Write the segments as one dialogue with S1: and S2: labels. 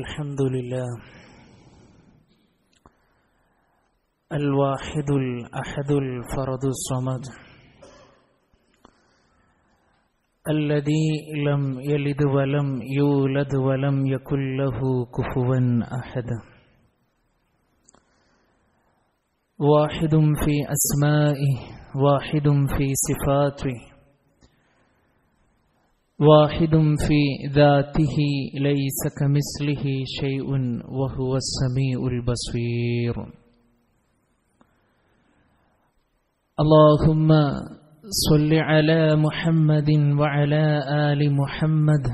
S1: الحمد لله الواحد الأحد الفرد الصمد الذي لم يلد ولم يولد ولم يكن له كفوا أحد واحد في أسمائه واحد في صفاته واحد في ذاته ليس كمثله شيء وهو السميع البصير اللهم صل على محمد وعلى آل محمد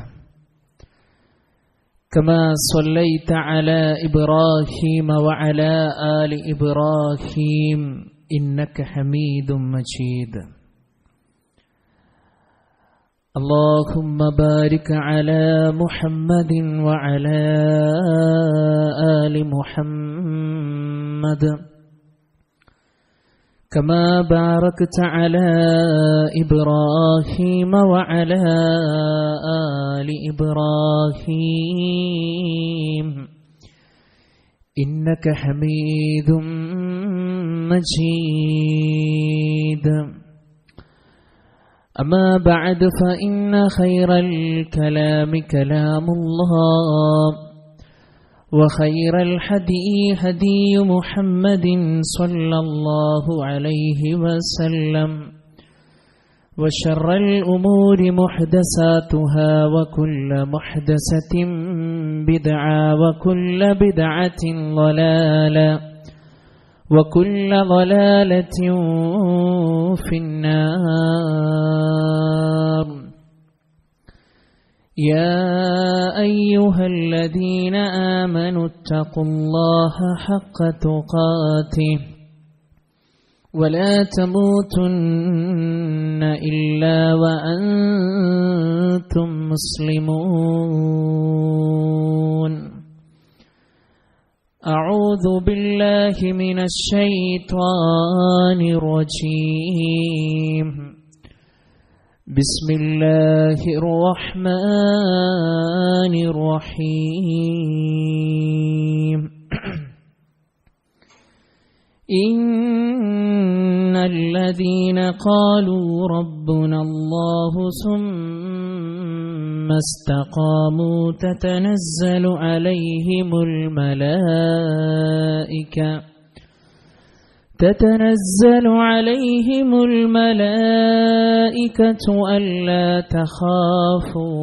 S1: كما صليت على إبراهيم وعلى آل إبراهيم إنك حميد مجيد اللهم بارك على محمد وعلى آل محمد كما باركت على إبراهيم وعلى آل إبراهيم إنك حميد مجيد أما بعد فإن خير الكلام كلام الله وخير الهدي هدي محمد صلى الله عليه وسلم وشر الأمور محدثاتها وكل محدثة بدعة وكل بدعة ضلالة وكل ضلالة في النار يا أيها الذين آمنوا اتقوا الله حق تقاته ولا تموتن إلا وأنتم مسلمون أعوذ بالله من الشيطان الرجيم بسم الله الرحمن الرحيم إن الذين قالوا ربنا الله ثم استقاموا تتنزل عليهم الملائكة ألا تخافوا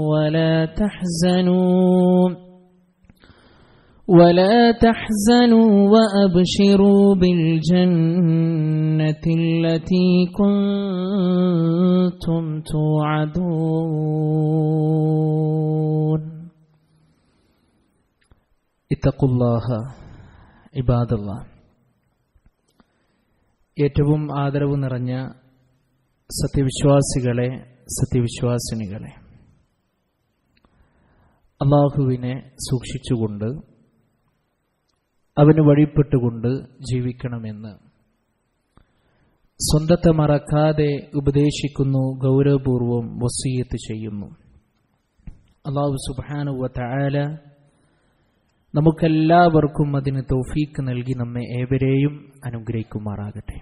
S1: ولا تحزنوا وأبشروا بالجنة التي كنتم توعدون اتقوا الله عباد الله. ഏറ്റവും ആദരവ് നിറഞ്ഞ സത്യവിശ്വാസികളെ, സത്യവിശ്വാസിനികളെ, അല്ലാഹുവിനെ സൂക്ഷിച്ചുകൊണ്ട് അവന് വഴിപ്പെട്ടുകൊണ്ട് ജീവിക്കണമെന്ന് സ്വന്തത്തെ മറക്കാതെ ഉപദേശിക്കുന്നു, ഗൗരവപൂർവം വസിയ്യത്ത് ചെയ്യുന്നു. അല്ലാഹു സുബ്ഹാനഹു വ തആല നമുക്കെല്ലാവർക്കും അതിന് തൗഫീക്ക് നൽകി നമ്മെ ഏവരെയും അനുഗ്രഹിക്കുമാറാകട്ടെ.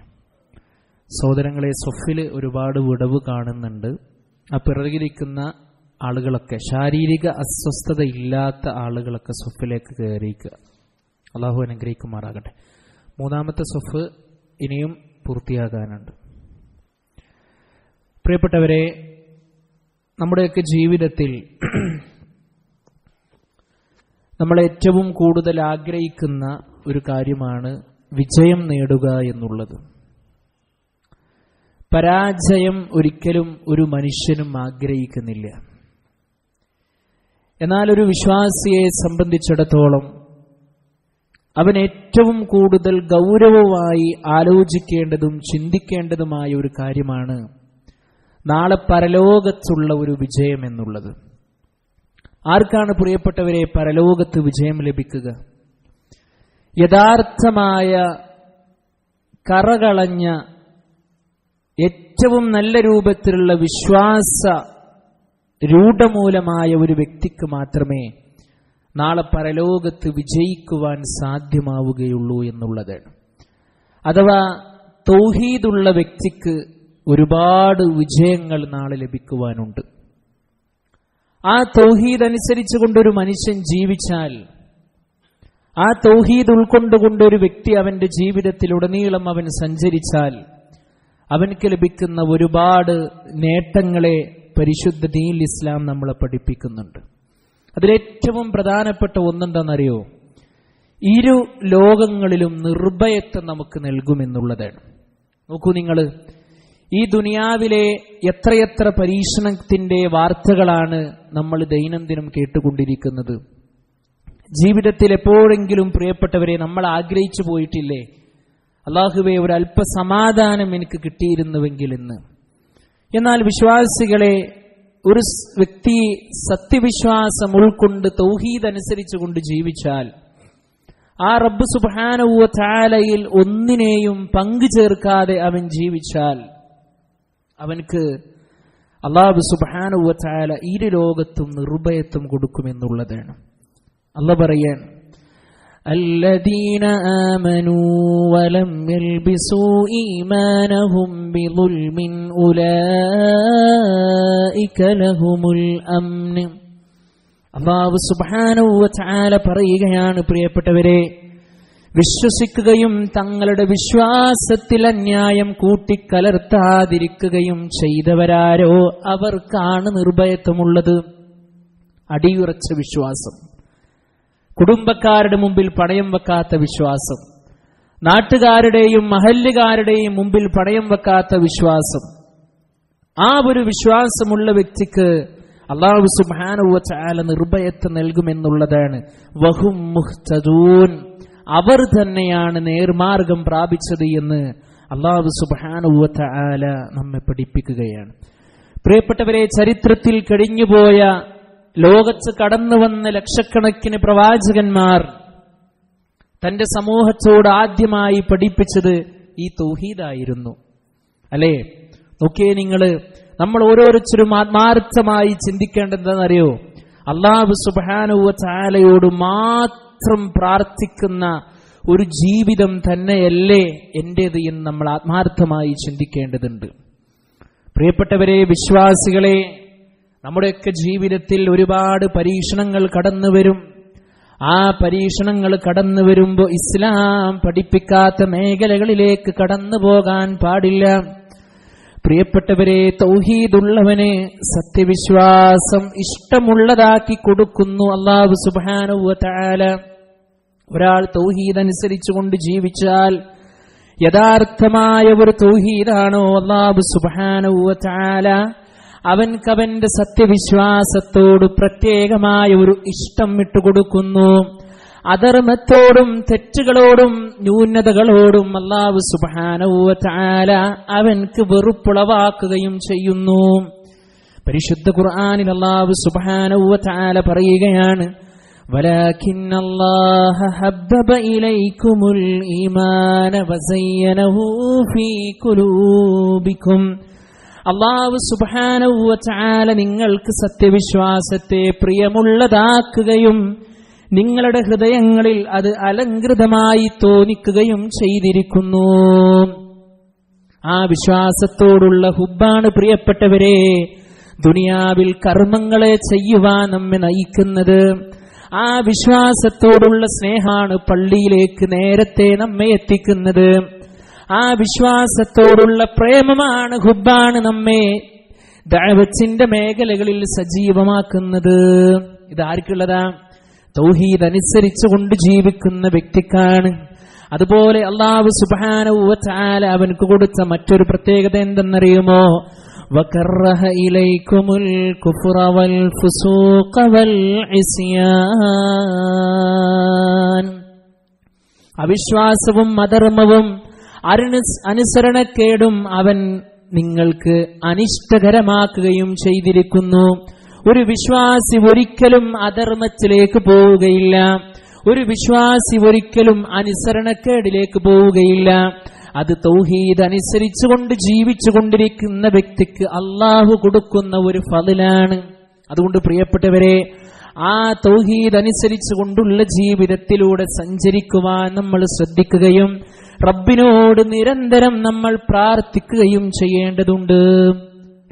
S1: സഹോദരങ്ങളെ, സ്വഫിൽ ഒരുപാട് വിടവ് കാണുന്നുണ്ട്. ആ പിറകിലിരിക്കുന്ന ആളുകളൊക്കെ, ശാരീരിക അസ്വസ്ഥത ഇല്ലാത്ത ആളുകളൊക്കെ സ്വഫിലേക്ക് കയറിയിരിക്കുക. അള്ളാഹു അനുഗ്രഹിക്കുമാറാകട്ടെ. മൂന്നാമത്തെ സ്വഫ് ഇനിയും പൂർത്തിയാകാനുണ്ട്. പ്രിയപ്പെട്ടവരെ, നമ്മുടെയൊക്കെ ജീവിതത്തിൽ നമ്മൾ ഏറ്റവും കൂടുതൽ ആഗ്രഹിക്കുന്ന ഒരു കാര്യമാണ് വിജയം നേടുക എന്നുള്ളത്. പരാജയം ഒരിക്കലും ഒരു മനുഷ്യനും ആഗ്രഹിക്കുന്നില്ല. എന്നാൽ ഒരു വിശ്വാസിയെ സംബന്ധിച്ചിടത്തോളം അവൻ ഏറ്റവും കൂടുതൽ ഗൗരവമായി ആലോചിക്കേണ്ടതും ചിന്തിക്കേണ്ടതുമായ ഒരു കാര്യമാണ് നാളെ പരലോകത്തുള്ള ഒരു വിജയം എന്നുള്ളത്. ആർക്കാണ് പ്രിയപ്പെട്ടവരെ പരലോകത്ത് വിജയം ലഭിക്കുക? യഥാർത്ഥമായ കറകളഞ്ഞ ഏറ്റവും നല്ല രൂപത്തിലുള്ള വിശ്വാസ രൂഢമൂലമായ ഒരു വ്യക്തിക്ക് മാത്രമേ നാളെ പരലോകത്ത് വിജയിക്കുവാൻ സാധ്യമാവുകയുള്ളൂ എന്നുള്ളതാണ്. അഥവാ തൗഹീദുള്ള വ്യക്തിക്ക് ഒരുപാട് വിജയങ്ങൾ നാളെ ലഭിക്കുവാനുണ്ട്. ആ തൗഹീദ് അനുസരിച്ചുകൊണ്ടൊരു മനുഷ്യൻ ജീവിച്ചാൽ, ആ തൗഹീദ് ഉൾക്കൊണ്ടുകൊണ്ടൊരു വ്യക്തി അവന്റെ ജീവിതത്തിലുടനീളം അവൻ സഞ്ചരിച്ചാൽ അവൻക്ക് ലഭിക്കുന്ന ഒരുപാട് നേട്ടങ്ങളെ പരിശുദ്ധ ദീനുൽ ഇസ്ലാം നമ്മളെ പഠിപ്പിക്കുന്നുണ്ട്. അതിലേറ്റവും പ്രധാനപ്പെട്ട ഒന്നെന്താണെന്നറിയോ? ഇരു ലോകങ്ങളിലും നിർഭയത്വം നമുക്ക് നൽകുമെന്നുള്ളതാണ്. നോക്കൂ, നിങ്ങൾ ഈ ദുനിയാവിലെ എത്രയെത്ര പരീക്ഷണത്തിന്റെ വാർത്തകളാണ് നമ്മൾ ദൈനംദിനം കേട്ടുകൊണ്ടിരിക്കുന്നത്. ജീവിതത്തിൽ എപ്പോഴെങ്കിലും പ്രിയപ്പെട്ടവരെ നമ്മൾ ആഗ്രഹിച്ചു പോയിട്ടില്ലേ, അല്ലാഹുവേ ഒരു അല്പ സമാധാനം എനിക്ക് കിട്ടിയിരുന്നുവെങ്കിൽ എന്ന്. എന്നാൽ വിശ്വാസികളെ, ഒരു വ്യക്തി സത്യവിശ്വാസം ഉൾക്കൊണ്ട് തൗഹീദ് അനുസരിച്ചുകൊണ്ട് ജീവിച്ചാൽ, ആ റബ്ബ് സുബ്ഹാനഹു വ തആലയിൽ ഒന്നിനെയും പങ്കു ചേർക്കാതെ അവൻ ജീവിച്ചാൽ, അവൻക്ക് അല്ലാഹു സുബ്ഹാനഹു വ തആല ഇരു ലോകത്തും നിർഭയത്വം കൊടുക്കുമെന്നുള്ളതാണ്. അല്ലാഹു പറയാൻ, الذين آمنوا ولم يلبسوا إيمانهم بظلم أولئك لهم الأمن. അല്ലാഹു സുബ്ഹാനഹു വ തആല പറയുകയാണ്, പ്രിയപ്പെട്ടവരെ, വിശ്വസിക്കുകയും തങ്ങളുടെ വിശ്വാസത്തിൽ അന്യായം കൂട്ടിക്കലർത്താതിരിക്കുകയും ചെയ്തവരാരോ അവർക്കാണ് നിർഭയത്വമുള്ളത്. അടിയുറച്ച വിശ്വാസം, കുടുംബക്കാരുടെ മുമ്പിൽ പണയം വെക്കാത്ത വിശ്വാസം, നാട്ടുകാരുടെയും മഹല്ലുകാരുടെയും മുമ്പിൽ പണയം വെക്കാത്ത വിശ്വാസം, ആ ഒരു വിശ്വാസമുള്ള വ്യക്തിക്ക് അല്ലാഹു സുബ്ഹാനഹു വ തആല നിർഭയത്വം നൽകുമെന്നുള്ളതാണ്. വഹും മുഹ്തദൂൻ, അവർ തന്നെയാണ് നേർമാർഗം പ്രാപിച്ചത് എന്ന് അല്ലാഹു സുബ്ഹാനഹു വ തആല നമ്മെ പഠിപ്പിക്കുകയാണ്. പ്രിയപ്പെട്ടവരെ, ചരിത്രത്തിൽ കഴിഞ്ഞുപോയ, ലോകത്ത് കടന്നു വന്ന ലക്ഷക്കണക്കിന് പ്രവാചകന്മാർ തന്റെ സമൂഹത്തോട് ആദ്യമായി പഠിപ്പിച്ചത് ഈ തൗഹീദായിരുന്നു, അല്ലേ? നോക്കിയേ നിങ്ങൾ, നമ്മൾ ഓരോരുത്തരും ആത്മാർത്ഥമായി ചിന്തിക്കേണ്ടതെന്നറിയോ? അല്ലാഹു സുബ്ഹാനഹു വ തആലയോട് മാത്രം പ്രാർത്ഥിക്കുന്ന ഒരു ജീവിതം തന്നെയല്ലേ എന്റേത് എന്ന് നമ്മൾ ആത്മാർത്ഥമായി ചിന്തിക്കേണ്ടതുണ്ട്. പ്രിയപ്പെട്ടവരെ, വിശ്വാസികളെ, നമ്മുടെയൊക്കെ ജീവിതത്തിൽ ഒരുപാട് പരീക്ഷണങ്ങൾ കടന്നു വരും. ആ പരീക്ഷണങ്ങൾ കടന്നു വരുമ്പോൾ ഇസ്ലാം പഠിപ്പിക്കാത്ത മേഖലകളിലേക്ക് കടന്നു പോകാൻ പാടില്ല. പ്രിയപ്പെട്ടവരെ, തൗഹീദുള്ളവനെ സത്യവിശ്വാസം ഇഷ്ടമുള്ളതാക്കി കൊടുക്കുന്നു അല്ലാഹു സുബ്ഹാനഹു വ തആല. ഒരാൾ തൗഹീദ് അനുസരിച്ചുകൊണ്ട് ജീവിച്ചാൽ, യഥാർത്ഥമായ ഒരു തൗഹീദാണോ അല്ലാഹു സുബ്ഹാനഹു വ തആല അവൻക്കവന്റെ സത്യവിശ്വാസത്തോട് പ്രത്യേകമായ ഒരു ഇഷ്ടം വിട്ടുകൊടുക്കുന്നു. അധർമ്മത്തോടും തെറ്റുകളോടും ന്യൂനതകളോടും അല്ലാഹു സുബ്ഹാനഹു വ തആല അവൻക്ക് വെറുപ്പുളവാക്കുകയും ചെയ്യുന്നു. പരിശുദ്ധ ഖുർആനിൽ അല്ലാഹു സുബ്ഹാനഹു വ തആല പറയുകയാണ്, വലാകിന്നല്ലാഹ ഹബ്ബബ ഇലൈക്കുമുൽ ഈമാന വസയ്യനഹു ഫീ ഖുലൂബിക്കും. അല്ലാഹു സുബ്ഹാനഹു വ തആല നിങ്ങൾക്ക് സത്യവിശ്വാസത്തെ പ്രിയമുള്ളതാക്കുകയും നിങ്ങളുടെ ഹൃദയങ്ങളിൽ അത് അലങ്കൃതമായി തോന്നിക്കുകയും ചെയ്തിരിക്കുന്നു. ആ വിശ്വാസത്തോടുള്ള ഹുബ്ബാണ് പ്രിയപ്പെട്ടവരെ ദുനിയാവിൽ കർമ്മങ്ങളെ ചെയ്യുവാൻ നമ്മെ നയിക്കുന്നത്. ആ വിശ്വാസത്തോടുള്ള സ്നേഹമാണ് പള്ളിയിലേക്ക് നേരത്തെ നമ്മെ എത്തിക്കുന്നത്. ആ വിശ്വാസത്തോടുള്ള പ്രേമമാണ്, ഹുബ്ബാണ് നമ്മെ ദഅവത്തിന്റെ മേഖലകളിൽ സജീവമാക്കുന്നത്. ഇതാർക്കുള്ളതാ? തൗഹീദ് അനുസരിച്ചുകൊണ്ട് ജീവിക്കുന്ന വ്യക്തിക്കാണ്. അതുപോലെ അല്ലാഹു സുബ്ഹാനഹു വ തആല അവൻക്ക് കൊടുത്ത മറ്റൊരു പ്രത്യേകത എന്തെന്നറിയുമോ? വകറഹ ഇലൈക്കുമുൽ കുഫ്റ വൽ ഫുസൂഖ വൽ ഇസ്യാൻ. അവിശ്വാസവും അധർമ്മവും അനുസരണക്കേടും അവൻ നിങ്ങൾക്ക് അനിഷ്ടകരമാക്കുകയും ചെയ്തിരിക്കുന്നു. ഒരു വിശ്വാസി ഒരിക്കലും അധർമ്മത്തിലേക്ക് പോവുകയില്ല. ഒരു വിശ്വാസി ഒരിക്കലും അനുസരണക്കേടിലേക്ക് പോവുകയില്ല. അത് തൗഹീദ് അനുസരിച്ചുകൊണ്ട് ജീവിച്ചുകൊണ്ടിരിക്കുന്ന വ്യക്തിക്ക് അല്ലാഹു കൊടുക്കുന്ന ഒരു ഫളിലാണ്. അതുകൊണ്ട് പ്രിയപ്പെട്ടവരെ, ആ തൗഹീദ് അനുസരിച്ചു കൊണ്ടുള്ള ജീവിതത്തിലൂടെ സഞ്ചരിക്കുവാൻ നമ്മൾ ശ്രദ്ധിക്കുകയും റബ്ബിനോട് നിരന്തരം നമ്മൾ പ്രാർത്ഥിക്കുകയും ചെയ്യേണ്ടതുണ്ട്.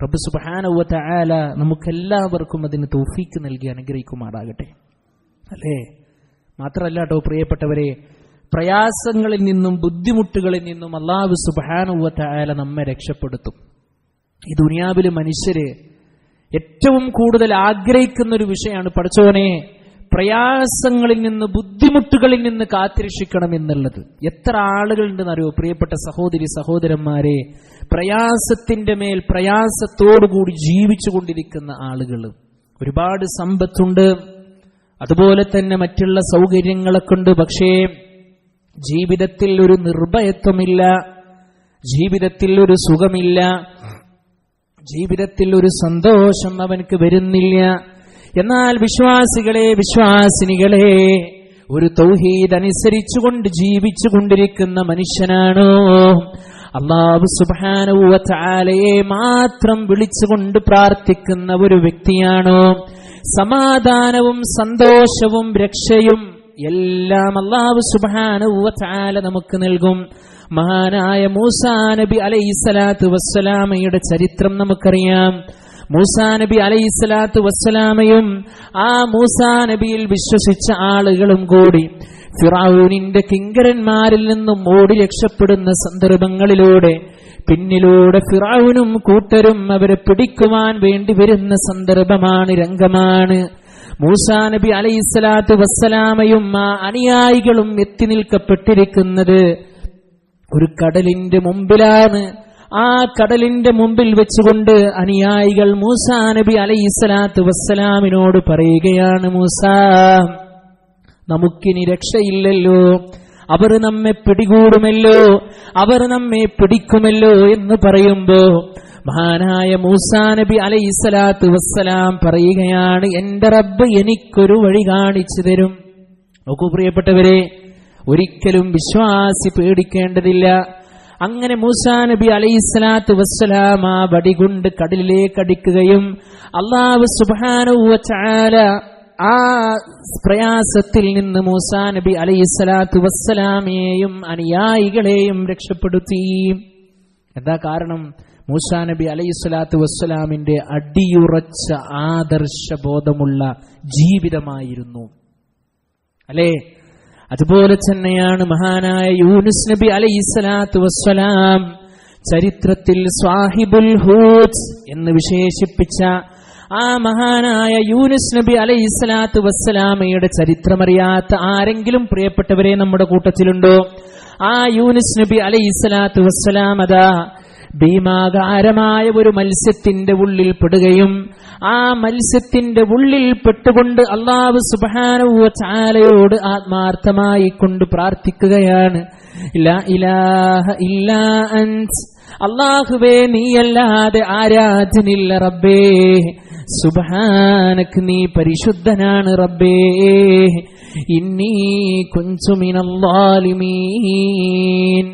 S1: റബ്ബ് സുബ്ഹാനഹു വ തആല നമുക്കെല്ലാവർക്കും അതിന് തൗഫീക്ക് നൽകി അനുഗ്രഹിക്കുമാറാകട്ടെ. അല്ലേ? മാത്രമല്ല കേട്ടോ പ്രിയപ്പെട്ടവരെ, പ്രയാസങ്ങളിൽ നിന്നും ബുദ്ധിമുട്ടുകളിൽ നിന്നും അല്ലാഹു സുബ്ഹാനഹു വ തആല നമ്മെ രക്ഷപ്പെടുത്തും. ഈ ദുനിയാവിലെ മനുഷ്യര് ഏറ്റവും കൂടുതൽ ആഗ്രഹിക്കുന്ന ഒരു വിഷയമാണ്, പടച്ചോനെ പ്രയാസങ്ങളിൽ നിന്ന് ബുദ്ധിമുട്ടുകളിൽ നിന്ന് കാത്തിരക്ഷിക്കണം എന്നുള്ളത്. എത്ര ആളുകളുണ്ടെന്നറിയോ പ്രിയപ്പെട്ട സഹോദരി സഹോദരന്മാരെ, പ്രയാസത്തിന്റെ മേൽ പ്രയാസത്തോടുകൂടി ജീവിച്ചു കൊണ്ടിരിക്കുന്ന ആളുകൾ. ഒരുപാട് സമ്പത്തുണ്ട്, അതുപോലെ തന്നെ മറ്റുള്ള സൗകര്യങ്ങളൊക്കെ ഉണ്ട്. പക്ഷേ ജീവിതത്തിൽ ഒരു നിർഭയത്വമില്ല, ജീവിതത്തിൽ ഒരു സുഖമില്ല, ജീവിതത്തിൽ ഒരു സന്തോഷം അവനക്ക് വരുന്നില്ല. എന്നാൽ വിശ്വാസികളെ, വിശ്വാസിനികളെ, ഒരു തൗഹീദ് അനുസരിച്ചുകൊണ്ട് ജീവിച്ചു കൊണ്ടിരിക്കുന്ന മനുഷ്യനാണോ, അല്ലാഹു സുബ്ഹാനഹു വ തആലയെ മാത്രം വിളിച്ചുകൊണ്ട് പ്രാർത്ഥിക്കുന്ന ഒരു വ്യക്തിയാണോ, സമാധാനവും സന്തോഷവും രക്ഷയും എല്ലാം അല്ലാഹു സുബ്ഹാനഹു വ തആല നമുക്ക് നൽകും. മഹാനായ മൂസാ നബി അലൈഹിസ്സലാത്തു വസ്സലാമയുടെ ചരിത്രം നമുക്കറിയാം. മൂസാ നബി അലൈഹിസ്സലാത്തു വസ്സലാമയും ആ മൂസാ നബിയിൽ വിശ്വസിച്ച ആളുകളും കൂടി ഫിറഔനിന്റെ കിങ്കരന്മാരിൽ നിന്നും ഓടി രക്ഷപ്പെടുന്ന സന്ദർഭങ്ങളിലൂടെ പിന്നിലൂടെ ഫിറഔനും കൂട്ടരും അവരെ പിടിക്കുവാൻ വേണ്ടി വരുന്ന സന്ദർഭമാണ്, രംഗമാണ്. മൂസാ നബി അലൈഹിസ്സലാത്തു വസ്സലാമയും ആ അനുയായികളും എത്തി നിൽക്കപ്പെട്ടിരിക്കുന്നത് ഒരു കടലിന്റെ മുമ്പിലാണ്. ആ കടലിന്റെ മുമ്പിൽ വെച്ചുകൊണ്ട് അനുയായികൾ മൂസാ നബി അലൈഹിസ്സലാത്തു വസ്സലാമിനോട് പറയുകയാണ്, മൂസാ, നമുക്കിനി രക്ഷയില്ലല്ലോ, അവർ നമ്മെ പിടികൂടുമല്ലോ, അവർ നമ്മെ പിടിക്കുമല്ലോ എന്ന് പറയുമ്പോ മഹാനായ മൂസാ നബി അലൈഹിസ്സലാത്തു വസ്സലാം പറയുകയാണ്, എന്റെ റബ്ബ് എനിക്കൊരു വഴി കാണിച്ചു തരും. നോക്കൂ പ്രിയപ്പെട്ടവരെ, ഒരിക്കലും വിശ്വാസി പേടിക്കേണ്ടതില്ല. അങ്ങനെ മൂസാ നബി അലൈഹിസ്സലാത്തു വസ്സലാം ആ വടി കൊണ്ട് കടലിലേക്ക് അടിക്കുകയും അല്ലാഹു സുബ്ഹാനഹു വ തആല ആ പ്രയാസത്തിൽ നിന്ന് മൂസാ നബി അലൈഹിസ്സലാത്തു വസ്സലാമിനെയും അനുയായികളെയും രക്ഷപ്പെടുത്തി. എന്താ കാരണം? മൂസാ നബി അലൈഹിസ്സലാത്തു വസ്സലാമിന്റെ അടിയുറച്ച ആദർശബോധമുള്ള ജീവിതമായിരുന്നു. അല്ലേ? അതുപോലെ തന്നെയാണ് മഹാനായ യൂനുസ് നബി അലൈഹിസ്സലാത്തു വസ്സലാം ചരിത്രത്തിൽ സ്വാഹിബുൽ ഹൂത്ത് എന്ന് വിശേഷിപ്പിച്ച ആ മഹാനായ യൂനുസ് നബി അലൈഹിസ്സലാത്തു വസ്സലാമയുടെ ചരിത്രമറിയാത്ത ആരെങ്കിലും പ്രിയപ്പെട്ടവരെ നമ്മുടെ കൂട്ടത്തിലുണ്ടോ? ആ യൂനുസ് നബി അലൈഹിസ്സലാത്തു വസ്സലാം അതാ ഭീമാകാരമായ ഒരു മത്സ്യത്തിന്റെ ഉള്ളിൽ പെടുകയും ആ മത്സ്യത്തിന്റെ ഉള്ളിൽ പെട്ടുകൊണ്ട് അല്ലാഹു സുബ്ഹാനഹു വ തആലയോട് ആത്മാർത്ഥമായി കൊണ്ട് പ്രാർത്ഥിക്കുകയാണ്, ലാ ഇലാഹ ഇല്ലാ അൻത്, അല്ലാഹുവേ നീയല്ലാതെ ആരാധനില്ല റബ്ബേ, സുബ്ഹാനക നീ പരിശുദ്ധനാണ് റബ്ബേ, ഇന്നീ കുൻതു മിനൽ ളാലിമീൻ,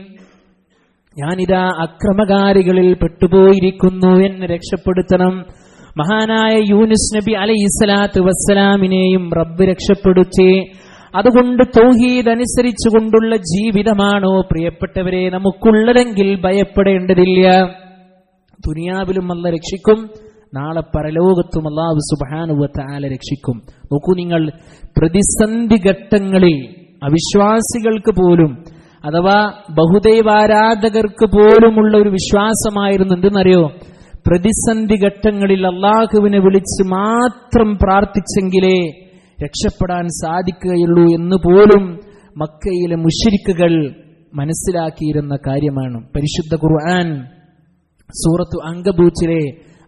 S1: ഞാനിതാ അക്രമകാരികളിൽ പെട്ടുപോയിരിക്കുന്നു, എന്നെ രക്ഷപ്പെടുത്തണം. മഹാനായ യൂനുസ് നബി അലൈഹിസ്സലാത്തു വസ്സലാമിനെയും റബ്ബ് രക്ഷപ്പെടുത്തി. അതുകൊണ്ട് തൗഹീദ് അനുസരിച്ചുകൊണ്ടുള്ള ജീവിതമാണോ പ്രിയപ്പെട്ടവരെ നമുക്കുള്ളതെങ്കിൽ ഭയപ്പെടേണ്ടതില്ല. ദുനിയാവിലും അല്ലാഹു രക്ഷിക്കും, നാളെ പരലോകത്തും അല്ലാഹു സുബ്ഹാനഹു വ തആല രക്ഷിക്കും. നോക്കൂ നിങ്ങൾ, പ്രതിസന്ധി ഘട്ടങ്ങളിൽ അവിശ്വാസികൾക്ക് പോലും അഥവാ ബഹുദൈവാരാധകർക്ക് പോലുമുള്ള ഒരു വിശ്വാസമായിരുന്നു എന്തെന്നറിയോ? പ്രതിസന്ധി ഘട്ടങ്ങളിൽ അള്ളാഹുവിനെ വിളിച്ച് മാത്രം പ്രാർത്ഥിച്ചെങ്കിലേ രക്ഷപ്പെടാൻ സാധിക്കുകയുള്ളൂ എന്ന് പോലും മക്കയിലെ മുശ്രിക്കുകൾ മനസ്സിലാക്കിയിരുന്ന കാര്യമാണ്. പരിശുദ്ധ ഖുർആൻ സൂറത്തു അങ്കബൂത്തിലെ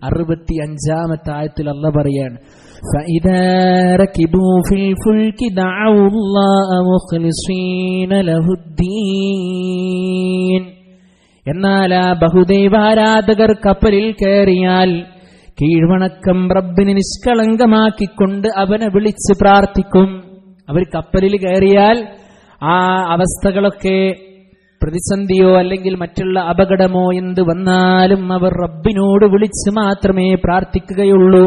S1: 65-ാമത്തെ ആയത്തിൽ അല്ലാഹു പറയാണ്, فَإِذَا رَكِبُوا فِي الْفُلْكِ دَعَوُا اللَّهَ مُخْلِصِينَ لَهُ الدِّينَ. എന്നാൽ ആ ബഹുദൈവാരാധകർ കപ്പലിൽ കയറിയാൽ കീഴ്വണക്കം റബ്ബിനെ നിഷ്കളങ്കമാക്കിക്കൊണ്ട് അവനെ വിളിച്ച് പ്രാർത്ഥിക്കും. അവർ കപ്പലിൽ കയറിയാൽ ആ അവസ്ഥകളൊക്കെ പ്രതിസന്ധിയോ അല്ലെങ്കിൽ മറ്റുള്ള അപകടമോ എന്ത് വന്നാലും അവർ റബ്ബിനോട് വിളിച്ച് മാത്രമേ പ്രാർത്ഥിക്കുകയുള്ളൂ.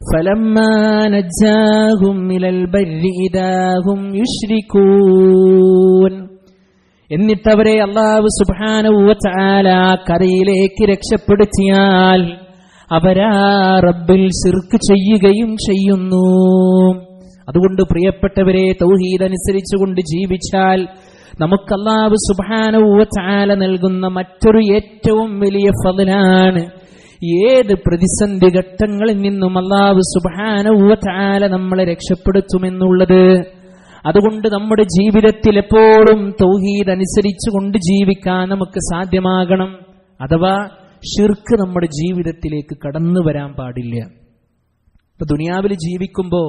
S1: ഫലമ്മാ നജ്ജാഹും മിനൽ ബർരി ഇദാ ഹും യുശ്രികൂൻ. എന്നിട്ടവരെ അല്ലാഹു സുബ്ഹാനഹു വ തആല കരയിലേക്ക് രക്ഷപ്പെടുത്തിയാൽ അവരാ റബ്ബിൽ ശിർക്ക് ചെയ്യുകയും ചെയ്യുന്നു. അതുകൊണ്ട് പ്രിയപ്പെട്ടവരെ, തൗഹീദ് അനുസരിച്ചുകൊണ്ട് ജീവിച്ചാൽ നമുക്ക് അല്ലാഹു സുബ്ഹാനഹു വ തആല നൽകുന്ന മറ്റൊരു ഏറ്റവും വലിയ ഫളലാണ് ഏത് പ്രതിസന്ധി ഘട്ടങ്ങളിൽ നിന്നും അല്ലാഹു സുബ്ഹാനഹു വ തആല നമ്മളെ രക്ഷപ്പെടുത്തുമെന്നുള്ളത്. അതുകൊണ്ട് നമ്മുടെ ജീവിതത്തിൽ എപ്പോഴും തൗഹീദ് അനുസരിച്ചുകൊണ്ട് ജീവിക്കാൻ നമുക്ക് സാധ്യമാകണം. അഥവാ ശിർക്ക് നമ്മുടെ ജീവിതത്തിലേക്ക് കടന്നു വരാൻ പാടില്ല. ഇപ്പൊ ദുനിയാവിൽ ജീവിക്കുമ്പോൾ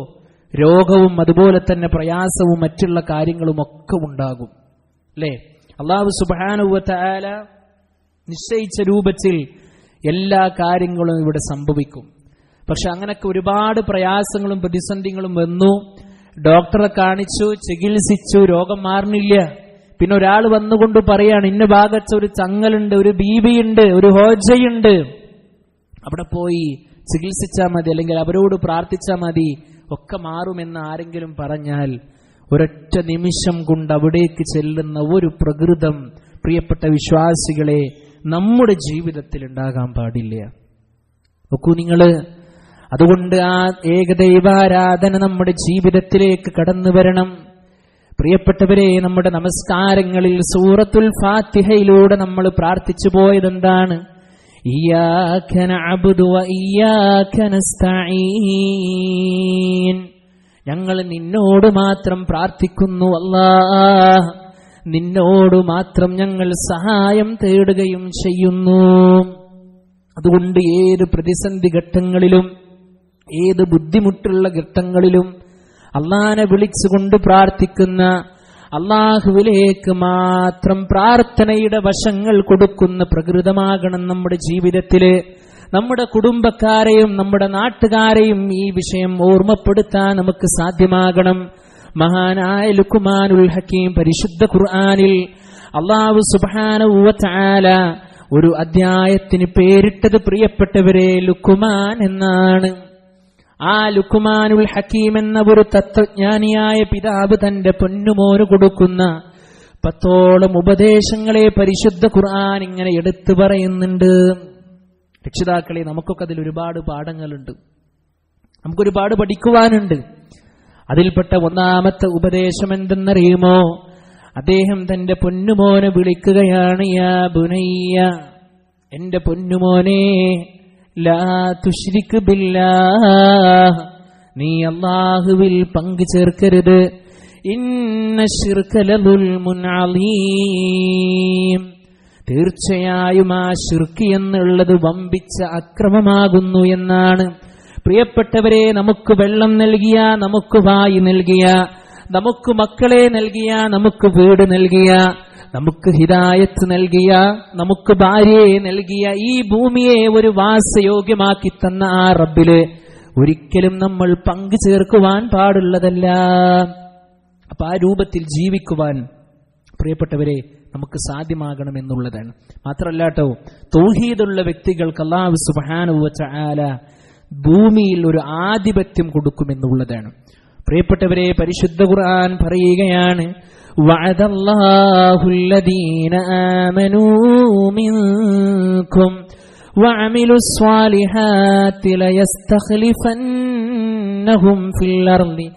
S1: രോഗവും അതുപോലെ തന്നെ പ്രയാസവും മറ്റുള്ള കാര്യങ്ങളും ഒക്കെ ഉണ്ടാകും, അല്ലേ? അല്ലാഹു സുബ്ഹാനഹു വ തആല നിശ്ചയിച്ച രൂപത്തിൽ എല്ലാ കാര്യങ്ങളും ഇവിടെ സംഭവിക്കും. പക്ഷെ അങ്ങനൊക്കെ ഒരുപാട് പ്രയാസങ്ങളും പ്രതിസന്ധികളും വന്നു, ഡോക്ടറെ കാണിച്ചു, ചികിത്സിച്ചു, രോഗം മാറുന്നില്ല. പിന്നെ ഒരാൾ വന്നുകൊണ്ട് പറയാണ്, ഇന്ന ഭാഗത്ത് ഒരു ചങ്ങലുണ്ട്, ഒരു ബീബിയുണ്ട്, ഒരു ഹോജയുണ്ട്, അവിടെ പോയി ചികിത്സിച്ചാൽ മതി, അല്ലെങ്കിൽ അവരോട് പ്രാർത്ഥിച്ചാൽ മതി, ഒക്കെ മാറുമെന്ന് ആരെങ്കിലും പറഞ്ഞാൽ ഒരൊറ്റ നിമിഷം കൊണ്ട് അവിടേക്ക് ചെല്ലുന്ന ഒരു പ്രകൃതം പ്രിയപ്പെട്ട വിശ്വാസികളെ നമ്മുടെ ജീവിതത്തിൽ ഉണ്ടാകാൻ പാടില്ല. നോക്കൂ നിങ്ങള്, അതുകൊണ്ട് ആ ഏകദൈവാരാധന നമ്മുടെ ജീവിതത്തിലേക്ക് കടന്നു വരണം. പ്രിയപ്പെട്ടവരെ, നമ്മുടെ നമസ്കാരങ്ങളിൽ സൂറത്തുൽ ഫാത്തിഹയിലൂടെ നമ്മൾ പ്രാർത്ഥിച്ചു പോയതെന്താണ്? ഇയ്യാക നഅ്ബുദു വ ഇയ്യാക നസ്തഈൻ. ഞങ്ങൾ നിന്നോട് മാത്രം പ്രാർത്ഥിക്കുന്നു അല്ലാഹ്, നിന്നോട് മാത്രം ഞങ്ങൾ സഹായം തേടുകയും ചെയ്യുന്നു. അതുകൊണ്ട് ഏത് പ്രതിസന്ധി ഘട്ടങ്ങളിലും ഏത് ബുദ്ധിമുട്ടുള്ള ഘട്ടങ്ങളിലും അള്ളാഹനെ വിളിച്ചുകൊണ്ട് പ്രാർത്ഥിക്കുന്ന, അള്ളാഹുവിലേക്ക് മാത്രം പ്രാർത്ഥനയുടെ വശങ്ങൾ കൊടുക്കുന്ന പ്രകൃതമാകണം നമ്മുടെ ജീവിതത്തില്. നമ്മുടെ കുടുംബക്കാരെയും നമ്മുടെ നാട്ടുകാരെയും ഈ വിഷയം ഓർമ്മപ്പെടുത്താൻ നമുക്ക് സാധ്യമാകണം. മഹാനായ ലുഖ്മാനുൽ ഹക്കീം പരിശുദ്ധ ഖുർആനിൽ അല്ലാഹു സുബ്ഹാനഹു വ തആല ഒരു അധ്യായത്തിന് പേരിട്ടത് പ്രിയപ്പെട്ടവരെ ലുഖ്മാൻ എന്നാണ്. ആ ലുഖ്മാനുൽ ഹക്കീം എന്ന ഒരു തത്വജ്ഞാനിയായ പിതാവ് തന്റെ പൊന്നുമോന് കൊടുക്കുന്ന 10ഓളം ഉപദേശങ്ങളെ പരിശുദ്ധ ഖുർആൻ ഇങ്ങനെ എടുത്തു പറയുന്നുണ്ട്. രക്ഷിതാക്കളെ, നമുക്കൊക്കെ അതിൽ ഒരുപാട് പാഠങ്ങളുണ്ട്, നമുക്കൊരുപാട് പഠിക്കുവാനുണ്ട്. അതിൽപ്പെട്ട ഒന്നാമത്തെ ഉപദേശം എന്തെന്നറിയുമോ? അദ്ദേഹം തന്റെ പൊന്നുമോനെ വിളിക്കുകയാണ്, യാ ബുനയ്യ, എന്റെ പൊന്നുമോനെ, ലാ തുശ്രിക് ബില്ലാഹ്, നീ അല്ലാഹുവിൽ പങ്കു ചേർക്കരുത്. ഇന്ന ശിർക ലദുൽമുൻ അലീം, തീർച്ചയായും ആ ശിർക്ക് എന്നുള്ളത് വമ്പിച്ച അക്രമമാകുന്നു എന്നാണ്. പ്രിയപ്പെട്ടവരെ, നമുക്ക് വെള്ളം നൽകിയ, നമുക്ക് വായു നൽകിയ, നമുക്ക് മക്കളെ നൽകിയ, നമുക്ക് വീട് നൽകിയ, നമുക്ക് ഹിദായത്ത് നൽകിയ, നമുക്ക് ഭാര്യയെ നൽകിയ, ഈ ഭൂമിയെ ഒരു വാസയോഗ്യമാക്കി തന്ന ആ റബ്ബില് ഒരിക്കലും നമ്മൾ പങ്കു ചേർക്കുവാൻ പാടുള്ളതല്ല. അപ്പൊ ആ രൂപത്തിൽ ജീവിക്കുവാൻ പ്രിയപ്പെട്ടവരെ നമുക്ക് സാധ്യമാകണമെന്നുള്ളതാണ്. മാത്രമല്ല കേട്ടോ, തൗഹീദുള്ള വ്യക്തികൾക്ക് അല്ലാഹു സുബ്ഹാനഹു വ തആല ഭൂമിയിൽ ഒരു ആധിപത്യം കൊടുക്കുമെന്നുള്ളതാണ്. പ്രിയപ്പെട്ടവരെ, പരിശുദ്ധ ഖുർആൻ പറയുകയാണ്, വഅദല്ലാഹുല്ലദീന ആമനൂ മിൻകും വഅമിലുസ് സ്വാലിഹാത്തി ലയസ്തഖ്ലിഫന്നഹും ഫിൽ അർളി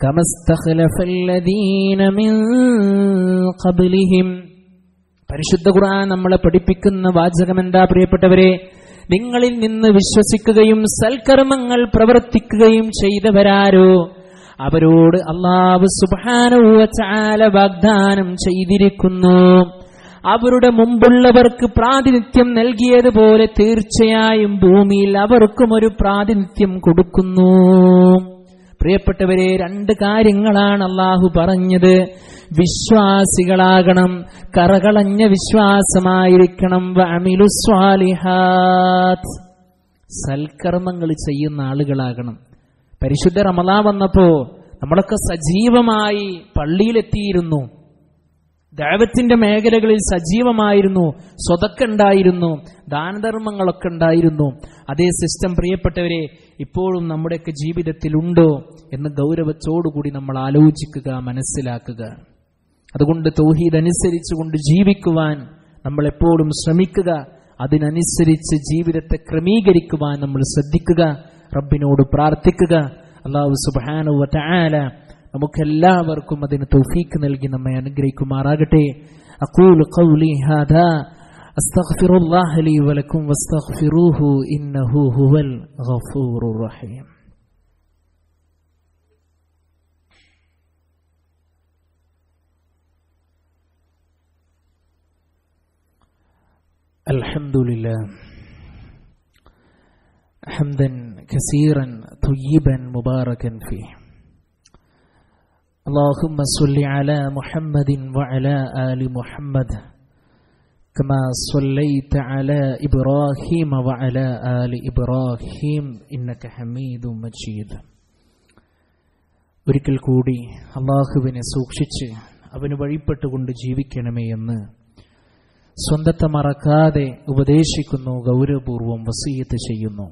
S1: കമസ്തഖ്ലഫല്ലദീന മിൻ ഖബ്ലിഹിം. പരിശുദ്ധ ഖുർആൻ നമ്മളെ പഠിപ്പിക്കുന്ന വാചകം എന്താ പ്രിയപ്പെട്ടവരെ? നിങ്ങളിൽ നിന്ന് വിശ്വസിക്കുകയും സൽക്കർമ്മങ്ങൾ പ്രവർത്തിക്കുകയും ചെയ്തവരാരോ അവരോട് അല്ലാഹു സുബ്ഹാനഹു വ തആല വാഗ്ദാനം ചെയ്തിരിക്കുന്നു, അവരുടെ മുമ്പുള്ളവർക്ക് പ്രാതിനിധ്യം നൽകിയതുപോലെ തീർച്ചയായും ഭൂമിയിൽ അവർക്കും ഒരു പ്രാതിനിധ്യം കൊടുക്കുന്നു. പ്രിയപ്പെട്ടവരെ, 2 കാര്യങ്ങളാണ് അല്ലാഹു പറഞ്ഞത്. വിശ്വാസികളാകണം, കറകളഞ്ഞ വിശ്വാസമായിരിക്കണം. വഅമിലുസ് സ്വാലിഹാത്ത്, സൽക്കർമ്മങ്ങൾ ചെയ്യുന്ന ആളുകളാകണം. പരിശുദ്ധ റമളാൻ വന്നപ്പോ നമ്മളൊക്കെ സജീവമായി പള്ളിയിലെത്തിയിരുന്നു. ദഅവത്തിന്റെ മേഖലകളിൽ സജീവമായിരുന്നു, സ്വതക്ക ഉണ്ടായിരുന്നു, ദാനധർമ്മങ്ങളൊക്കെ ഉണ്ടായിരുന്നു. അതേ സിസ്റ്റം പ്രിയപ്പെട്ടവരെ ഇപ്പോഴും നമ്മുടെയൊക്കെ ജീവിതത്തിലുണ്ടോ എന്ന് ഗൗരവത്തോടുകൂടി നമ്മൾ ആലോചിക്കുക, മനസ്സിലാക്കുക. അതുകൊണ്ട് തൗഹീദ് അനുസരിച്ചുകൊണ്ട് ജീവിക്കുവാൻ നമ്മൾ എപ്പോഴും ശ്രമിക്കുക. അതിനനുസരിച്ച് ജീവിതത്തെ ക്രമീകരിക്കുവാൻ നമ്മൾ ശ്രദ്ധിക്കുക, റബ്ബിനോട് പ്രാർത്ഥിക്കുക. അല്ലാഹു സുബ്ഹാനഹു വ തആല നമുക്കെല്ലാവർക്കും അതിന് തൗഫീഖ് നൽകി നമ്മെ അനുഗ്രഹിക്കുമാറാകട്ടെ. അഖൂലു ഖൗലി ഹാദാ അസ്തഗ്ഫിറുല്ലാഹ ലീ വലക്കും വസ്തഗ്ഫിറൂഹു ഇന്നഹു ഹുവൽ ഗഫൂറുർ റഹീം. അൽഹംദുലില്ലാ ഹംദൻ കസീറൻ ത്വയ്യിബൻ മുബാറകൻ ഫീഹി. اللهم صل على محمد وعلى آل محمد كما صليت على إبراهيم وعلى آل إبراهيم إنك حميد مجيد. ഒരിക്കൽ കൂടി അല്ലാഹുവിനെ സൂക്ഷിച്ച് അവന് വഴിപ്പെട്ടുകൊണ്ട് ജീവിക്കണമേ എന്ന് സ്വന്തത്തെ മറക്കാതെ ഉപദേശിക്കുന്നു, ഗൗരവപൂർവ്വം വസിയത്ത് ചെയ്യുന്നു.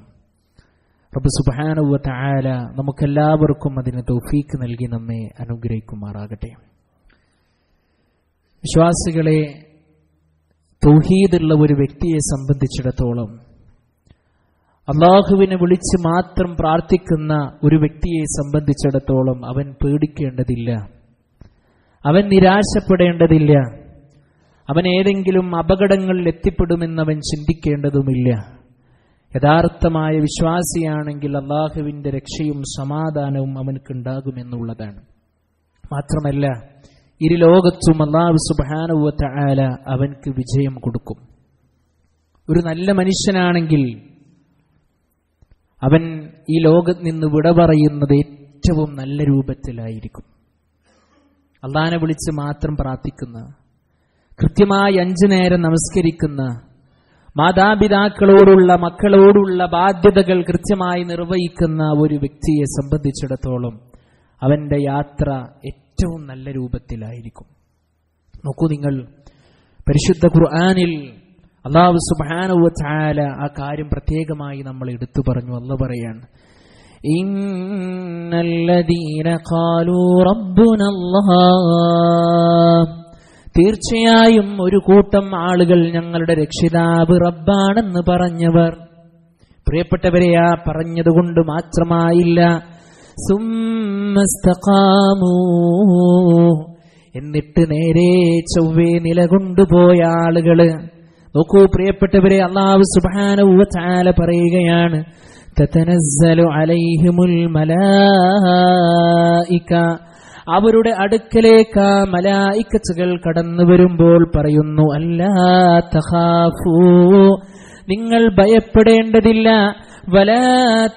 S1: റബ്ബ് സുബ്ഹാനഹു വ തആല നമുക്കെല്ലാവർക്കും അതിന് തൗഫീഖ് നൽകി നമ്മെ അനുഗ്രഹിക്കുമാറാകട്ടെ. വിശ്വാസികളെ, തൗഹീദുള്ള ഒരു വ്യക്തിയെ സംബന്ധിച്ചിടത്തോളം, അല്ലാഹുവിനെ വിളിച്ച് മാത്രം പ്രാർത്ഥിക്കുന്ന ഒരു വ്യക്തിയെ സംബന്ധിച്ചിടത്തോളം അവൻ പേടിക്കേണ്ടതില്ല, അവൻ നിരാശപ്പെടേണ്ടതില്ല, അവൻ ഏതെങ്കിലും അപകടങ്ങളിൽ എത്തിപ്പെടുമെന്നവൻ ചിന്തിക്കേണ്ടതുമില്ല. യഥാർത്ഥമായ വിശ്വാസിയാണെങ്കിൽ അല്ലാഹുവിന്റെ രക്ഷയും സമാധാനവും അവൻക്കുണ്ടാകുമെന്നുള്ളതാണ്. മാത്രമല്ല, ഇരു ലോകത്തും അല്ലാഹു സുബ്ഹാനഹു വ തആല അവൻക്ക് വിജയം കൊടുക്കും. ഒരു നല്ല മനുഷ്യനാണെങ്കിൽ അവൻ ഈ ലോകത്ത് നിന്ന് വിട പറയുന്നത് ഏറ്റവും നല്ല രൂപത്തിലായിരിക്കും. അല്ലാഹനെ വിളിച്ച് മാത്രം പ്രാർത്ഥിക്കുന്ന, കൃത്യമായി 5 നേരം നമസ്കരിക്കുന്ന, മാതാപിതാക്കളോടുള്ള മക്കളോടുള്ള ബാധ്യതകൾ കൃത്യമായി നിർവഹിക്കുന്ന ഒരു വ്യക്തിയെ സംബന്ധിച്ചിടത്തോളം അവന്റെ യാത്ര ഏറ്റവും നല്ല രൂപത്തിലായിരിക്കും. നോക്കൂ നിങ്ങൾ, പരിശുദ്ധ ഖുർആനിൽ അല്ലാഹു സുബ്ഹാനഹു വ തആല ആ കാര്യം പ്രത്യേകമായി നമ്മൾ എടുത്തു പറഞ്ഞു. അല്ലാഹു പറയാണ്, ഇന്നല്ലദീന ഖാലൂ റബ്ബുനല്ലാഹ്, തീർച്ചയായും ഒരു കൂട്ടം ആളുകൾ ഞങ്ങളുടെ രക്ഷിതാവ് റബ്ബാണെന്ന് പറഞ്ഞവർ. പ്രിയപ്പെട്ടവരെ, ആ പറഞ്ഞതുകൊണ്ട് മാത്രമായില്ല, സുമ്മസ്തഖാമൂ, എന്നിട്ട് നേരെ ചൊവ്വേ നിലകൊണ്ടുപോയ ആളുകള്. നോക്കൂ പ്രിയപ്പെട്ടവരെ, അല്ലാഹു സുബ്ഹാനഹു വ തആല പറയുകയാണ്, തതനസ്സലു അലൈഹിമുൽ മലായിക, അവരുടെ അടുക്കലേക്ക് മലായിക്കത്തുകൾ കടന്നു വരുമ്പോൾ പറയുന്നു, അല്ലാ തഖാഫൂ, നിങ്ങൾ ഭയപ്പെടേണ്ടതില്ല, വലാ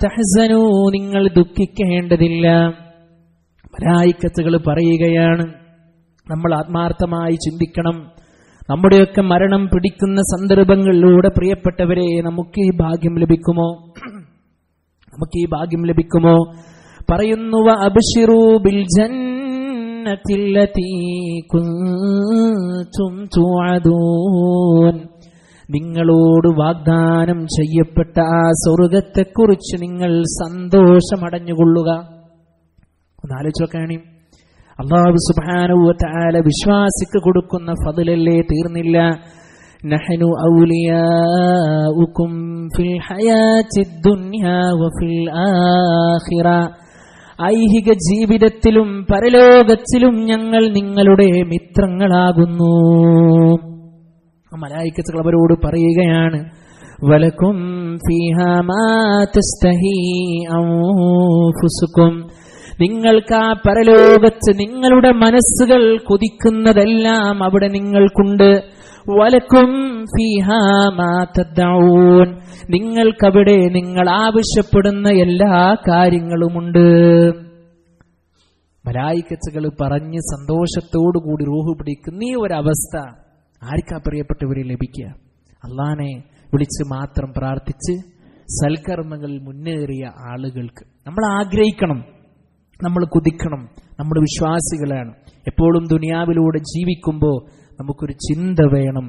S1: തഹ്സനൂ, നിങ്ങൾ ദുഃഖിക്കേണ്ടതില്ല. മലായിക്കത്തുകൾ പറയുകയാണ്. നമ്മൾ ആത്മാർത്ഥമായി ചിന്തിക്കണം. നമ്മുടെയൊക്കെ മരണം പിടിക്കുന്ന സന്ദർഭങ്ങളിലൂടെ പ്രിയപ്പെട്ടവരെ നമുക്ക് ഈ ഭാഗ്യം ലഭിക്കുമോ? നമുക്ക് ഈ ഭാഗ്യം ലഭിക്കുമോ? പറയുന്നു, വഅബ്ശിറൂ ബിൽ ജന്നത്തില്ലതീ കുൻതും തുഅദൂൻ, നിങ്ങളോട് വാഗ്ദാനം ചെയ്യപ്പെട്ട ആ സ്വർഗ്ഗത്തെക്കുറിച്ച് നിങ്ങൾ സന്തോഷമടഞ്ഞുകൊള്ളുക. ഒന്ന് ആലോചിച്ച് നോക്കുകയാണ്. അല്ലാഹു സുബ്ഹാനഹു വ തആല വിശ്വാസിക്ക് കൊടുക്കുന്ന ഫضലല്ലേ, തീർന്നില്ല. നഹ്നു ഔലിയാഉകും ഫിൽ ഹയാത്തിദ് ദുനിയാ വഫിൽ ആഖിറ, ഐഹിക ജീവിതത്തിലും പരലോകത്തിലും ഞങ്ങൾ നിങ്ങളുടെ മിത്രങ്ങളാകുന്നു. മലായിക്കത്തുകൾ അവരോട് പറയുകയാണ്, വലക്കും ഫീഹാ മാ തസ്തഹി അൻഫുസുകും, നിങ്ങൾക്ക് ആ പരലോകത്ത് നിങ്ങളുടെ മനസ്സുകൾ കൊതിക്കുന്നതെല്ലാം അവിടെ നിങ്ങൾക്കുണ്ട്. വലക്കും ഫീഹാ മാ തദ്ഊൻ, നിങ്ങൾക്കവിടെ നിങ്ങൾ ആവശ്യപ്പെടുന്ന എല്ലാ കാര്യങ്ങളുമുണ്ട്. മലായിക്കത്തുകൾ പറഞ്ഞ് സന്തോഷത്തോടുകൂടി റൂഹ് പിടിക്കുന്ന ഈ ഒരവസ്ഥ ആർക്കാ പ്രിയപ്പെട്ടവരെ ലഭിക്കുക? അള്ളാനെ വിളിച്ച് മാത്രം പ്രാർത്ഥിച്ച് സൽക്കർമ്മങ്ങളിൽ മുന്നേറിയ ആളുകൾക്ക്. നമ്മൾ ആഗ്രഹിക്കണം, നമ്മൾ കുതിക്കണം, നമ്മൾ വിശ്വാസികളാണ്. എപ്പോഴും ദുനിയാവിലൂടെ ജീവിക്കുമ്പോൾ നമുക്കൊരു ചിന്ത വേണം,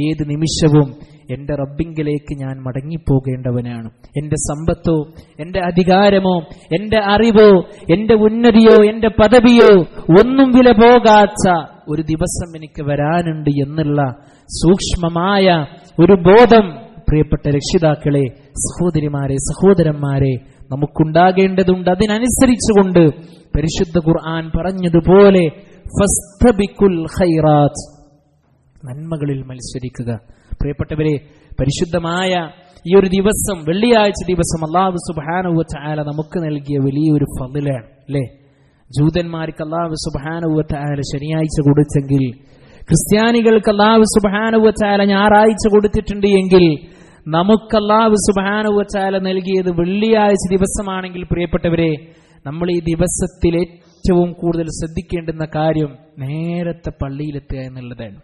S1: ഏത് നിമിഷവും എൻ്റെ റബ്ബിങ്കിലേക്ക് ഞാൻ മടങ്ങിപ്പോകേണ്ടവനാണ്. എൻ്റെ സമ്പത്തോ, എൻ്റെ അധികാരമോ, എൻ്റെ അറിവോ, എൻ്റെ ഉന്നതിയോ, എൻ്റെ പദവിയോ ഒന്നും വില പോകാത്ത ഒരു ദിവസം എനിക്ക് വരാനുണ്ട് എന്നുള്ള സൂക്ഷ്മമായ ഒരു ബോധം പ്രിയപ്പെട്ട രക്ഷിതാക്കളെ, സഹോദരിമാരെ, സഹോദരന്മാരെ, നമുക്കുണ്ടാകേണ്ടതുണ്ട്. അതിനനുസരിച്ചുകൊണ്ട് പരിശുദ്ധ ഖുർആൻ പറഞ്ഞതുപോലെ ഫസ്തബിക്കുൽ ഖൈറാത്ത്, നന്മകളിൽ മത്സരിക്കുക. പ്രിയപ്പെട്ടവരെ, പരിശുദ്ധമായ ഈ ഒരു ദിവസം, വെള്ളിയാഴ്ച ദിവസം അല്ലാഹു സുബ്ഹാനഹു വ തആല നമുക്ക് നൽകിയ വലിയൊരു ഫളിലാണ് അല്ലേ? ജൂതന്മാർക്ക് അല്ലാഹു സുബ്ഹാനഹു വ തആല ശനിയാഴ്ച കൊടുത്തെങ്കിൽ, ക്രിസ്ത്യാനികൾക്ക് അല്ലാഹു സുബ്ഹാനഹു വ തആല ഞായറാഴ്ച കൊടുത്തിട്ടുണ്ട് എങ്കിൽ, നമുക്ക് അല്ലാഹു സുബ്ഹാനഹു വ തആല നൽകിയത് വെള്ളിയാഴ്ച ദിവസമാണെങ്കിൽ, പ്രിയപ്പെട്ടവരെ, നമ്മൾ ഈ ദിവസത്തിൽ ഏറ്റവും കൂടുതൽ ശ്രദ്ധിക്കേണ്ടുന്ന കാര്യം നേരത്തെ പള്ളിയിലെത്തുക എന്നുള്ളതാണ്.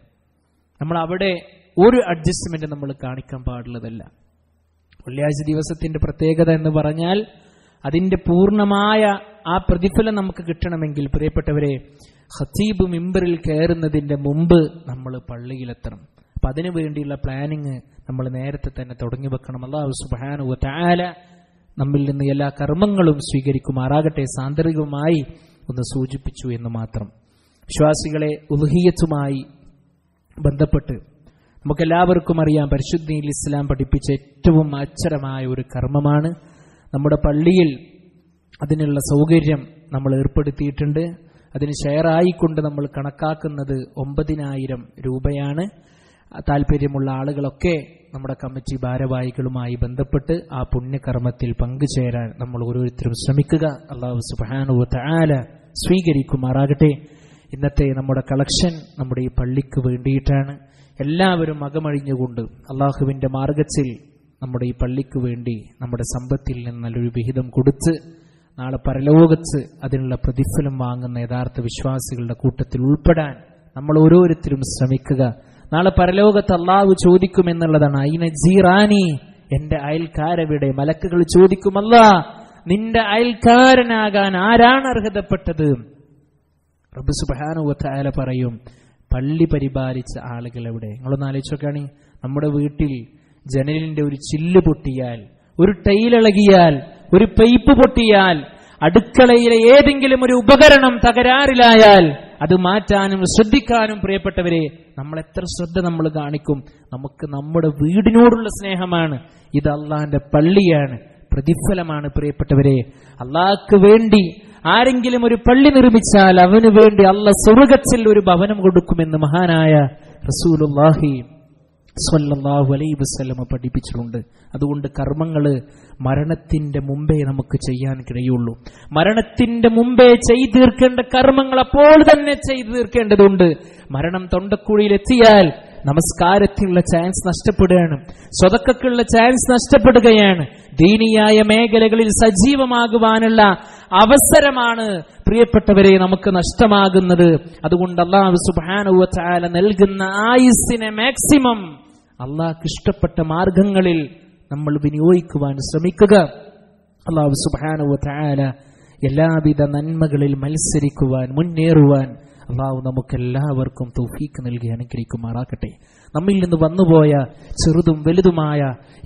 S1: നമ്മൾ അവിടെ ഒരു അഡ്ജസ്റ്റ്മെന്റ് നമ്മൾ കാണിക്കാൻ പാടുള്ളതല്ല. വെള്ളിയാഴ്ച ദിവസത്തിന്റെ പ്രത്യേകത എന്ന് പറഞ്ഞാൽ, അതിന്റെ പൂർണ്ണമായ ആ പ്രതിഫലം നമുക്ക് കിട്ടണമെങ്കിൽ പ്രിയപ്പെട്ടവരെ, ഖതീബ് മിമ്പറിൽ കയറുന്നതിന്റെ മുമ്പ് നമ്മൾ പള്ളിയിലെത്തണം. അപ്പൊ അതിനു വേണ്ടിയുള്ള പ്ലാനിങ് നമ്മൾ നേരത്തെ തന്നെ തുടങ്ങി വെക്കണം. അല്ലാഹു സുബ്ഹാനഹു വ തആല നമ്മിൽ നിന്ന് എല്ലാ കർമ്മങ്ങളും സ്വീകരിക്കുമാറാകട്ടെ. സാന്ദർഭികമായി ഒന്ന് സൂചിപ്പിച്ചു എന്ന് മാത്രം. വിശ്വാസികളെ, ഉദ്ഹിയ്യത്തുമായി ബന്ധപ്പെട്ട് നമുക്കെല്ലാവർക്കും അറിയാം, പരിശുദ്ധിയിൽ ഇസ്ലാം പഠിപ്പിച്ച ഏറ്റവും അച്ചരമായ ഒരു കർമ്മമാണ്. നമ്മുടെ പള്ളിയിൽ അതിനുള്ള സൗകര്യം നമ്മൾ ഏർപ്പെടുത്തിയിട്ടുണ്ട്. അതിന് ഷെയറായിക്കൊണ്ട് നമ്മൾ കണക്കാക്കുന്നത് 9,000 രൂപയാണ്. താല്പര്യമുള്ള ആളുകളൊക്കെ നമ്മുടെ കമ്മിറ്റി ഭാരവാഹികളുമായി ബന്ധപ്പെട്ട് ആ പുണ്യകർമ്മത്തിൽ പങ്കുചേരാൻ നമ്മൾ ഓരോരുത്തരും ശ്രമിക്കുക. അല്ലാഹു സുബ്ഹാനഹു വ തആല സ്വീകരിക്കുമാറാകട്ടെ. ഇന്നത്തെ നമ്മുടെ കളക്ഷൻ നമ്മുടെ ഈ പള്ളിക്ക് വേണ്ടിയിട്ടാണ്. എല്ലാവരും അകമഴിഞ്ഞുകൊണ്ട് അള്ളാഹുവിന്റെ മാർഗത്തിൽ നമ്മുടെ ഈ പള്ളിക്ക് വേണ്ടി നമ്മുടെ സമ്പത്തിൽ നിന്ന് നല്ലൊരു വിഹിതം കൊടുത്ത് നാളെ പരലോകത്ത് അതിനുള്ള പ്രതിഫലം വാങ്ങുന്ന യഥാർത്ഥ വിശ്വാസികളുടെ കൂട്ടത്തിൽ ഉൾപ്പെടാൻ നമ്മൾ ഓരോരുത്തരും ശ്രമിക്കുക. നാളെ പരലോകത്ത് അള്ളാഹു ചോദിക്കുമെന്നുള്ളതാണ്, ഐന ജീറാനി, എന്റെ അയൽക്കാരെവിടെ? മലക്കുകൾ ചോദിക്കും, അല്ലാ, നിന്റെ അയൽക്കാരനാകാൻ ആരാണ് അർഹതപ്പെട്ടത്? റബ്ബ് സുബ്ഹാനഹു വ തആല പറയും, പള്ളി പരിപാലിച്ച ആളുകൾ എവിടെ? നിങ്ങളൊന്ന് ആലോചിച്ചോക്കാണ്, നമ്മുടെ വീട്ടിൽ ജനലിന്റെ ഒരു ചില്ല് പൊട്ടിയാൽ, ഒരു ടൈലിളകിയാൽ, ഒരു പൈപ്പ് പൊട്ടിയാൽ, അടുക്കളയിലെ ഏതെങ്കിലും ഒരു ഉപകരണം തകരാറിലായാൽ അത് മാറ്റാനും ശ്രദ്ധിക്കാനും പ്രിയപ്പെട്ടവരെ നമ്മൾ എത്ര ശ്രദ്ധ നമ്മൾ കാണിക്കും? നമുക്ക് നമ്മുടെ വീടിനോടുള്ള സ്നേഹമാണ്. ഇത് അള്ളാന്റെ പള്ളിയാണ്, പ്രതിഫലമാണ്. പ്രിയപ്പെട്ടവരെ, അള്ളാഹ്ക്ക് വേണ്ടി ആരെങ്കിലും ഒരു പള്ളി നിർമ്മിച്ചാൽ അവന് വേണ്ടി അള്ളാഹ് സ്വർഗ്ഗത്തിൽ ഒരു ഭവനം കൊടുക്കുമെന്ന് മഹാനായ റസൂലുള്ളാഹി സ്വല്ലല്ലാഹു അലൈഹി വസല്ലം പഠിപ്പിച്ചിട്ടുണ്ട്. അതുകൊണ്ട് കർമ്മങ്ങള് മരണത്തിന്റെ മുമ്പേ നമുക്ക് ചെയ്യാൻ കഴിയുള്ളൂ. മരണത്തിന്റെ മുമ്പേ ചെയ്തു തീർക്കേണ്ട കർമ്മങ്ങൾ അപ്പോൾ തന്നെ ചെയ്തു തീർക്കേണ്ടതുണ്ട്. മരണം തൊണ്ടക്കുഴിയിലെത്തിയാൽ നമസ്കാരത്തിനുള്ള ചാൻസ് നഷ്ടപ്പെടുകയാണ്, സ്വതക്കക്കുള്ള ചാൻസ് നഷ്ടപ്പെടുകയാണ്, ദീനിയായ മേഖലകളിൽ സജീവമാകുവാനുള്ള അവസരമാണ് പ്രിയപ്പെട്ടവരെ നമുക്ക് നഷ്ടമാകുന്നത്. അതുകൊണ്ട് അല്ലാഹു സുബ്ഹാനഹു വ തആല നൽകുന്ന ആയുസ്സിനെ മാക്സിമം അള്ളാഹ്ക്ക് ഇഷ്ടപ്പെട്ട മാർഗങ്ങളിൽ നമ്മൾ വിനിയോഗിക്കുവാൻ ശ്രമിക്കുക. അല്ലാഹു സുബ്ഹാനഹു വ തആല എല്ലാവിധ നന്മകളിൽ മത്സരിക്കുവാൻ, മുന്നേറുവാൻ അള്ളാഹു നമുക്കെല്ലാവർക്കും തൗഫീഖ് നൽകി അനുഗ്രഹിക്കുമാറാകട്ടെ. നമ്മിൽ നിന്ന് വന്നുപോയ ചെറുതും വലുതുമായ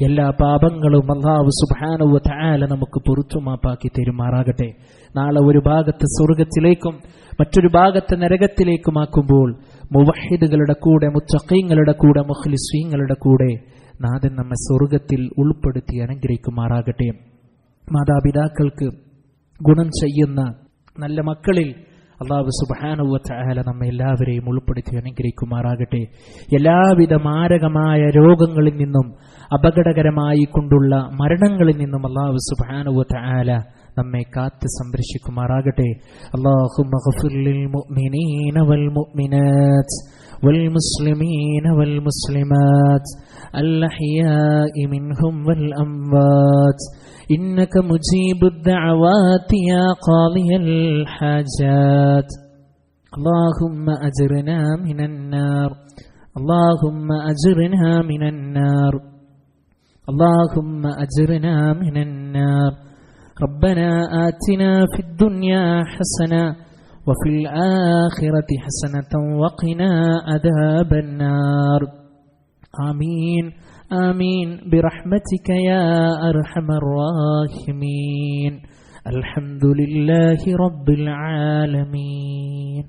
S1: എല്ലാ പാപങ്ങളും അള്ളാഹു സുബ്ഹാനഹു വ തആല നമുക്ക് പൊറുത്തുമാപ്പാക്കി തരുമാറാകട്ടെ. നാളെ ഒരു ഭാഗത്ത് സ്വർഗത്തിലേക്കും മറ്റൊരു ഭാഗത്ത് നരകത്തിലേക്കുമാക്കുമ്പോൾ മുവഹിദുകളുടെ കൂടെ, മുത്തഖീങ്ങളുടെ കൂടെ, മുഖ്ലിസീങ്ങളുടെ കൂടെ നാഥൻ നമ്മെ സ്വർഗത്തിൽ ഉൾപ്പെടുത്തി അനുഗ്രഹിക്കുമാറാകട്ടെ. മാതാപിതാക്കൾക്ക് ഗുണം ചെയ്യുന്ന നല്ല മക്കളിൽ അല്ലാഹു സുബ്ഹാനഹു വ തആല നമ്മെ എല്ലാവരെയും ഉൾപ്പെടുത്തി അനുഗ്രഹിക്കുമാറാകട്ടെ. എല്ലാവിധ മാരകമായ രോഗങ്ങളിൽ നിന്നും അപകടകരമായി കൊണ്ടുള്ള മരണങ്ങളിൽ നിന്നും അല്ലാഹു സുബ്ഹാനഹു വ തആല നമ്മെ കാത്ത് സംരക്ഷിക്കുമാറാകട്ടെ. അല്ലാഹുമ്മ ഗ്ഫിർ ലിൽ മുഅ്മിനീന വൽ മുഅ്മിനാത്ത് വൽ മുസ്ലിമീന വൽ മുസ്ലിമാത്ത് അൽ അഹ്യാഇ മിൻഹും വൽ അംവാത്ത് إنك مجيب الدعوات يا قاضي الحاجات اللهم أجرنا من النار اللهم أجرنا من النار اللهم أجرنا من النار ربنا آتنا في الدنيا حسنة وفي الآخرة حسنة وقنا عذاب النار آمين آمين برحمتك يا أرحم الراحمين الحمد لله رب العالمين.